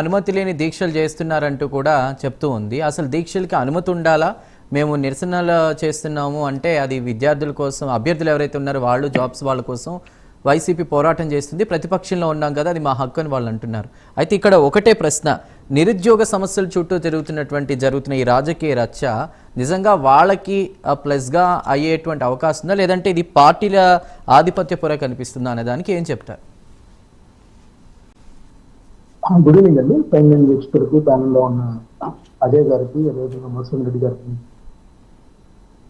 అనుమతి లేని దీక్షలు చేస్తున్నారంటూ కూడా చెప్తూ ఉంది. అసలు దీక్షలకి అనుమతి ఉండాలా? మేము నిరసనలు చేస్తున్నాము అంటే అది విద్యార్థుల కోసం, అభ్యర్థులు ఎవరైతే ఉన్నారో వాళ్ళు జాబ్స్ వాళ్ళ కోసం వైసీపీ పోరాటం చేస్తుంది, ప్రతిపక్షంలో ఉన్నాం కదా, అది మా హక్కు అని వాళ్ళు అంటున్నారు. అయితే ఇక్కడ ఒకటే ప్రశ్న, నిరుద్యోగ సమస్యల చుట్టూ జరుగుతున్న ఈ రాజకీయ రచ్చ నిజంగా వాళ్ళకి ప్లస్గా అయ్యేటువంటి అవకాశం ఉందా, లేదంటే ఇది పార్టీల ఆధిపత్య పొర కనిపిస్తుందా అనే దానికి ఏం చెప్తారు? గుడ్ ఈవినింగ్ అండి. ప్రైమ్ ఎక్స్పర్ట్కు ప్యానల్లో ఉన్న అజయ్ గారికి, అదేవిధంగా మధుసూదన్ రెడ్డి గారికి.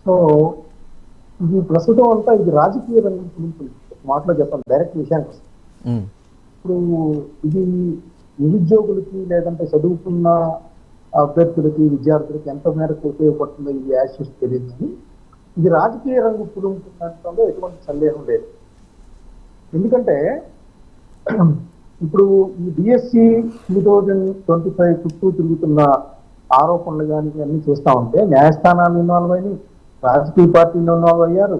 సో ఇది ప్రస్తుతం అంతా ఇది రాజకీయ రంగం మాటలో చెప్పాలి, డైరెక్ట్ విషయానికి వస్తుంది. ఇప్పుడు ఇది నిరుద్యోగులకి లేదంటే చదువుకున్న అభ్యర్థులకి, విద్యార్థులకి ఎంత మేరకు ఉపయోగపడుతుందో ఇది యాక్సెస్ తెలియదు. కానీ ఇది రాజకీయ రంగు పులుముతుందంటే ఎటువంటి సందేహం లేదు. ఎందుకంటే ఇప్పుడు ఈ డిఎస్సి 2025 చుట్టూ తిరుగుతున్న ఆరోపణలు కానీ అన్ని చూస్తూ ఉంటే న్యాయస్థానాలు ఇన్వాల్వ్ అయినాయి, రాజకీయ పార్టీలు ఇన్వాల్వ్ అయ్యారు.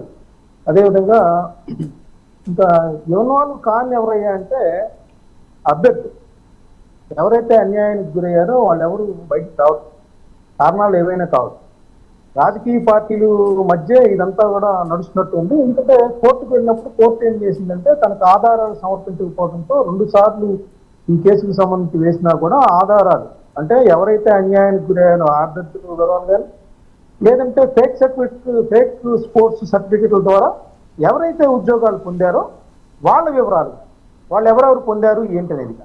అదేవిధంగా ఇంకా ఇన్వాల్వ్ కాని ఎవరయ్యా అంటే అభ్యర్థులు. ఎవరైతే అన్యాయానికి గురయ్యారో వాళ్ళు ఎవరు బయటకు రావచ్చు, కారణాలు ఏవైనా కావచ్చు. రాజకీయ పార్టీలు మధ్య ఇదంతా కూడా నడుస్తున్నట్టు ఉంది. ఎందుకంటే కోర్టుకు వెళ్ళినప్పుడు కోర్టు ఏం చేసిందంటే తనకు ఆధారాలు సమర్పించకపోవడంతో 2 సార్లు ఈ కేసుకు సంబంధించి వేసినా కూడా ఆధారాలు అంటే ఎవరైతే అన్యాయానికి గురయ్యారో అభ్యర్థులు వివరాలు కానీ, లేదంటే ఫేక్ స్పోర్ట్స్ సర్టిఫికెట్ల ద్వారా ఎవరైతే ఉద్యోగాలు పొందారో వాళ్ళ వివరాలు, వాళ్ళు ఎవరెవరు పొందారు ఏంటనేది.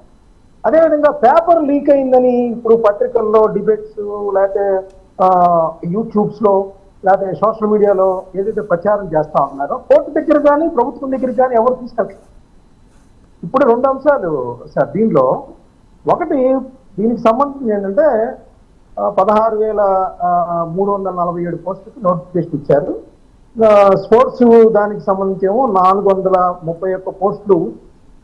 అదేవిధంగా పేపర్ లీక్ అయిందని ఇప్పుడు పత్రికల్లో డిబేట్స్ లేకపోతే యూట్యూబ్స్లో లేకపోతే సోషల్ మీడియాలో ఏదైతే ప్రచారం చేస్తా ఉన్నారో కోర్టు దగ్గర కానీ ప్రభుత్వం దగ్గర కానీ ఎవరు తీసుకెళ్తారు. ఇప్పుడు 2 అంశాలు సార్ దీనిలో. ఒకటి, దీనికి సంబంధించి ఏంటంటే 16,347 పోస్టులకు నోటిఫికేషన్ ఇచ్చారు. స్పోర్ట్స్ దానికి సంబంధించి ఏమో 431 పోస్టులు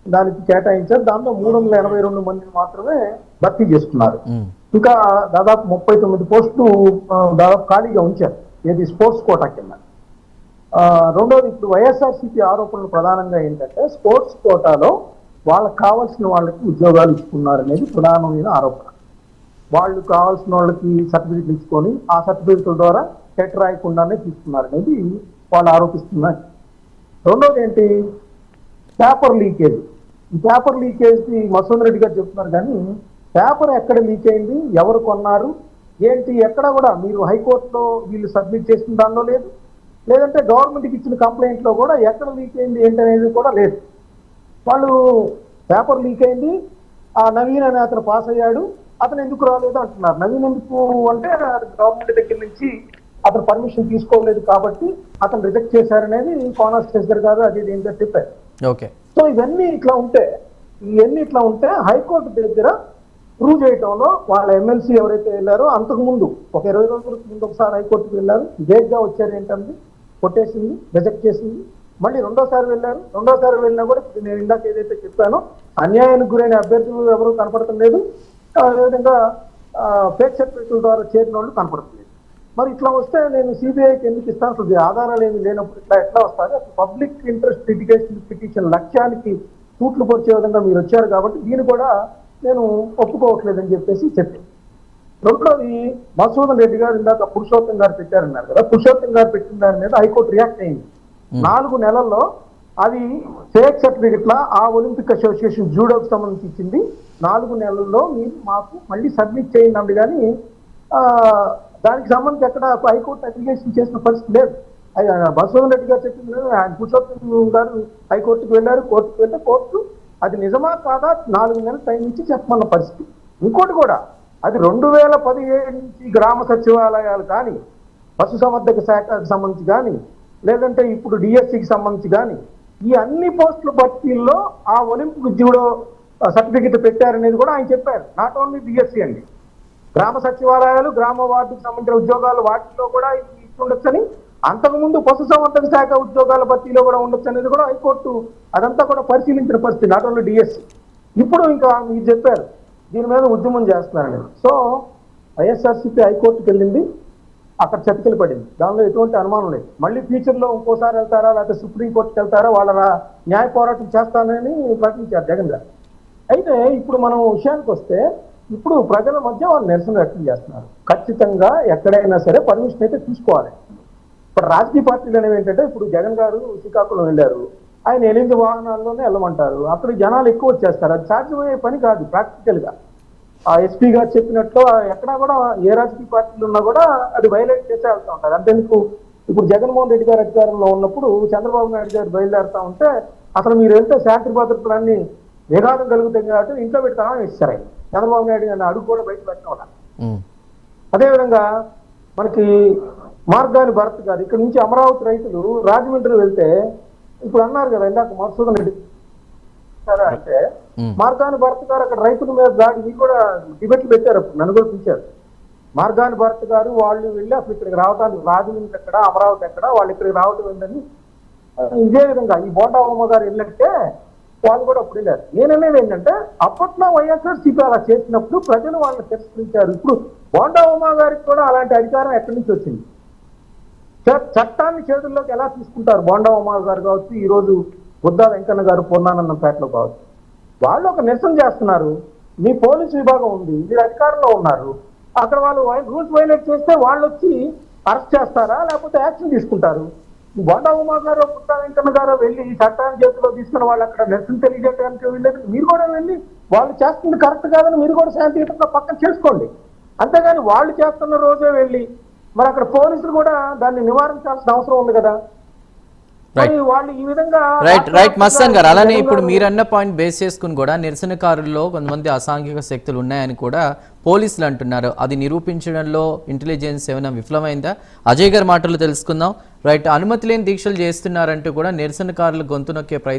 దానికి కేటాయించారు. దాంట్లో 382 మందిని మాత్రమే భర్తీ చేసుకున్నారు. ఇంకా దాదాపు 39 పోస్టులు దాదాపు ఖాళీగా ఉంచారు, ఏది స్పోర్ట్స్ కోటా కింద. రెండోది, ఇప్పుడు వైఎస్ఆర్సీపీ ఆరోపణలు ప్రధానంగా ఏంటంటే స్పోర్ట్స్ కోటాలో వాళ్ళకి కావాల్సిన వాళ్ళకి ఉద్యోగాలు ఇచ్చుకున్నారు అనేది ప్రధానమైన ఆరోపణ. వాళ్ళు కావాల్సిన వాళ్ళకి సర్టిఫికెట్లు ఇచ్చుకొని ఆ సర్టిఫికెట్ల ద్వారా టెట్ రాయకుండానే తీసుకున్నారు అనేది వాళ్ళు ఆరోపిస్తున్నారు. రెండోది ఏంటి, పేపర్ లీకేజ్. ఈ పేపర్ లీకేజ్ మధుసూదన్ రెడ్డి గారు చెప్తున్నారు, కానీ పేపర్ ఎక్కడ లీక్ అయింది, ఎవరు కొన్నారు ఏంటి ఎక్కడ కూడా మీరు హైకోర్టులో వీళ్ళు సబ్మిట్ చేసిన దానిలో లేదు, లేదంటే గవర్నమెంట్కి ఇచ్చిన కంప్లైంట్లో కూడా ఎక్కడ లీక్ అయింది ఏంటనేది కూడా లేదు. వాళ్ళు పేపర్ లీక్ అయింది, ఆ నవీన్ అనే అతను పాస్ అయ్యాడు, అతను ఎందుకు రాలేదు అంటున్నారు. నవీన్ ఎందుకు అంటే గవర్నమెంట్ దగ్గర నుంచి అతను పర్మిషన్ తీసుకోలేదు కాబట్టి అతను రిజెక్ట్ చేశారనేది కోనర్ శేఖర్ గారు అది ఏంటో చెప్పారు. ఓకే. సో ఇవన్నీ ఇట్లా ఉంటే హైకోర్టు దగ్గర ప్రూవ్ చేయటంలో వాళ్ళ ఎమ్మెల్సీ ఎవరైతే వెళ్ళారో అంతకుముందు ఒక 20 రోజుల ముందు ఒకసారి హైకోర్టుకు వెళ్ళారు, వేగ్గా వచ్చారు ఏంటంటే కొట్టేసింది, రిజెక్ట్ చేసింది. మళ్ళీ రెండోసారి వెళ్ళినా కూడా నేను ఇందాక ఏదైతే చెప్పానో అన్యాయానికి గురైన అభ్యర్థులు ఎవరు కనపడటం లేదు, అదేవిధంగా ఫేక్ సర్టిఫికెట్ల ద్వారా చేరిన వాళ్ళు కనపడట్లేదు. మరి ఇట్లా వస్తే నేను సిబిఐకి ఎందుకు ఇస్తాను? అసలు ఆధారాలు ఏమి లేనప్పుడు ఎట్లా వస్తారు? అసలు పబ్లిక్ ఇంట్రెస్ట్ లిటిగేషన్ పిటిషన్ లక్ష్యానికి తూట్లు పొడిచే విధంగా మీరు వచ్చారు కాబట్టి దీన్ని కూడా నేను ఒప్పుకోవట్లేదని చెప్పేసి చెప్పి. రెండోది, మధుసూదన్ రెడ్డి గారు ఇందాక పురుషోత్తం గారు పెట్టారన్నారు కదా, పురుషోత్తం గారు పెట్టిన దాని మీద హైకోర్టు రియాక్ట్ అయింది. 4 నెలల్లో అది ఫేక్ సర్టిఫికెట్ల ఆ ఒలింపిక్ అసోసియేషన్ జూడోకి సంబంధించి ఇచ్చింది, 4 నెలల్లో మీరు మాకు మళ్ళీ సబ్మిట్ చేయండి. కానీ దానికి సంబంధించి ఎక్కడ హైకోర్టు అప్లికేషన్ చేసిన పరిస్థితి లేదు. మధుసూదన్ రెడ్డి గారు చెప్పింది లేదు, ఆయన పురుషోత్తం గారు హైకోర్టుకు వెళ్ళారు, కోర్టుకు వెళ్తే కోర్టు అది నిజమా కాదా 4 నెలల టైం ఇచ్చి చెప్పమన్న పరిస్థితి. ఇంకోటి కూడా, అది 2017 నుంచి గ్రామ సచివాలయాలు కానీ, పశుసంవర్ధక శాఖకు సంబంధించి కానీ, లేదంటే ఇప్పుడు డిఎస్సికి సంబంధించి కానీ ఈ అన్ని పోస్టుల భర్తీల్లో ఆ ఒలింపిక్ జూడో సర్టిఫికెట్ పెట్టారనేది కూడా ఆయన చెప్పారు. నాట్ ఓన్లీ డిఎస్సి అండి, గ్రామ సచివాలయాలు, గ్రామ వార్డుకు సంబంధించిన ఉద్యోగాలు వాటిలో కూడా ఉండొచ్చని, అంతకుముందు పశుసంవర్ధక శాఖ ఉద్యోగాల భర్తీలో కూడా ఉండొచ్చు అనేది కూడా హైకోర్టు అదంతా కూడా పరిశీలించిన పరిస్థితి, నాట్ ఓన్లీ డిఎస్సి. ఇప్పుడు ఇంకా మీరు చెప్పారు దీని మీద ఉద్యమం చేస్తున్నారని. సో వైఎస్ఆర్సీపీ హైకోర్టుకి వెళ్ళింది, అక్కడ చతికిలు పడింది, దానిలో ఎటువంటి అనుమానం లేదు. మళ్ళీ ఫ్యూచర్లో ఇంకోసారి వెళ్తారా లేకపోతే సుప్రీంకోర్టుకి వెళ్తారా, వాళ్ళ న్యాయ పోరాటం చేస్తానని ప్రకటించారు జగన్ గారు. అయితే ఇప్పుడు మనం విషయానికి వస్తే ఇప్పుడు ప్రజల మధ్య వాళ్ళు నిరసన వ్యక్తం చేస్తున్నారు. ఖచ్చితంగా ఎక్కడైనా సరే పర్మిషన్ అయితే తీసుకోవాలి. ఇప్పుడు రాజకీయ పార్టీలు అనేవి ఏంటంటే, ఇప్పుడు జగన్ గారు శ్రీకాకుళం వెళ్ళారు, ఆయన 8 వాహనాల్లోనే వెళ్ళమంటారు, అక్కడ జనాలు ఎక్కువ వచ్చేస్తారు. అది సాధ్యమయ్యే పని కాదు ప్రాక్టికల్ గా. ఆ ఎస్పీ గారు చెప్పినట్లు ఎక్కడా కూడా ఏ రాజకీయ పార్టీలు ఉన్నా కూడా అది వైలేట్ చేసే వెళ్తూ ఉంటారు. అంతెందుకు ఇప్పుడు జగన్మోహన్ రెడ్డి గారు అధికారంలో ఉన్నప్పుడు చంద్రబాబు నాయుడు గారు బయలుదేరుతా ఉంటే అసలు మీరు వెళ్తే శాంతి భద్రతలన్నీ విఘాతం కలుగుతాయి కాబట్టి ఇంట్లో పెట్టి తాళం ఇస్తారు ఆయన. చంద్రబాబు నాయుడు గారిని అడుగు కూడా బయట పెట్టడం. అదేవిధంగా మనకి మార్గాని భరత్ గారు ఇక్కడ నుంచి అమరావతి రైతులు రాజమండ్రి వెళ్తే ఇప్పుడు అన్నారు కదా ఇందాక మధుసూదన్ రెడ్డి అంటే మార్గాని భరత్ గారు అక్కడ రైతుల మీద దాడి ఇది కూడా డిబేట్లు పెట్టారు. అప్పుడు నన్ను కూడా పిలిచారు. మార్గాని భరత్ గారు వాళ్ళు వెళ్ళి అసలు ఇక్కడికి రావడానికి రాజమండ్రి ఎక్కడ అమరావతి ఎక్కడ వాళ్ళు ఇక్కడికి రావటం ఏంటని ఇదే విధంగా ఈ బోండా ఉమ్మ గారు వెళ్ళినట్టే వాళ్ళు కూడా అప్పుడు వెళ్ళారు. నేననేది ఏంటంటే అప్పట్లో వైఎస్ఆర్సీపీ అలా చేసినప్పుడు ప్రజలు వాళ్ళని తిరస్కరించారు. ఇప్పుడు బోండా ఉమ్మ గారికి కూడా అలాంటి అధికారం ఎక్కడి నుంచి వచ్చింది? చట్టాన్ని చేతుల్లోకి ఎలా తీసుకుంటారు? బోండా ఉమ్మ గారు కావచ్చు, ఈ రోజు బుద్ధా వెంకన్న గారు పూర్ణానందంపేటలో కావచ్చు, వాళ్ళు ఒక నిరసన చేస్తున్నారు. మీ పోలీసు విభాగం ఉంది, మీరు అధికారంలో ఉన్నారు, అక్కడ వాళ్ళు రూల్స్ వైలేట్ చేస్తే వాళ్ళు వచ్చి అరెస్ట్ చేస్తారా లేకపోతే యాక్షన్ తీసుకుంటారు? బోండా ఉమా గారు బుద్ధా వెంకన్న గారు వెళ్ళి చట్టాన్ని చేతిలో తీసుకున్న వాళ్ళు అక్కడ నిరసన తెలియజేయడానికి వెళ్ళేది మీరు కూడా వెళ్ళి వాళ్ళు చేస్తుంది కరెక్ట్ కాదని మీరు కూడా శాంతియుతంగా పక్కన చేసుకోండి. అంతేగాని వాళ్ళు చేస్తున్న రోజే వెళ్ళి మరి అక్కడ పోలీసులు కూడా దాన్ని నివారించాల్సిన అవసరం ఉంది కదా. వాళ్ళు ఈ విధంగా రైట్ మస్తాన్ గారు, అలానే ఇప్పుడు మీరన్న పాయింట్ బేస్ చేసుకుని కూడా నిరసనకారుల్లో కొంతమంది అసాంఘిక శక్తులు ఉన్నాయని కూడా పోలీసులు అంటున్నారు. అది నిరూపించడంలో ఇంటెలిజెన్స్ ఏమైనా విఫలమైందా? అజయ్ గారి మాటలు తెలుసుకుందాం. రైట్, అనుమతి లేని దీక్షలు చేస్తున్నారంటూ కూడా నిరసనకారులు గొంతు నొక్కే ప్రయత్నం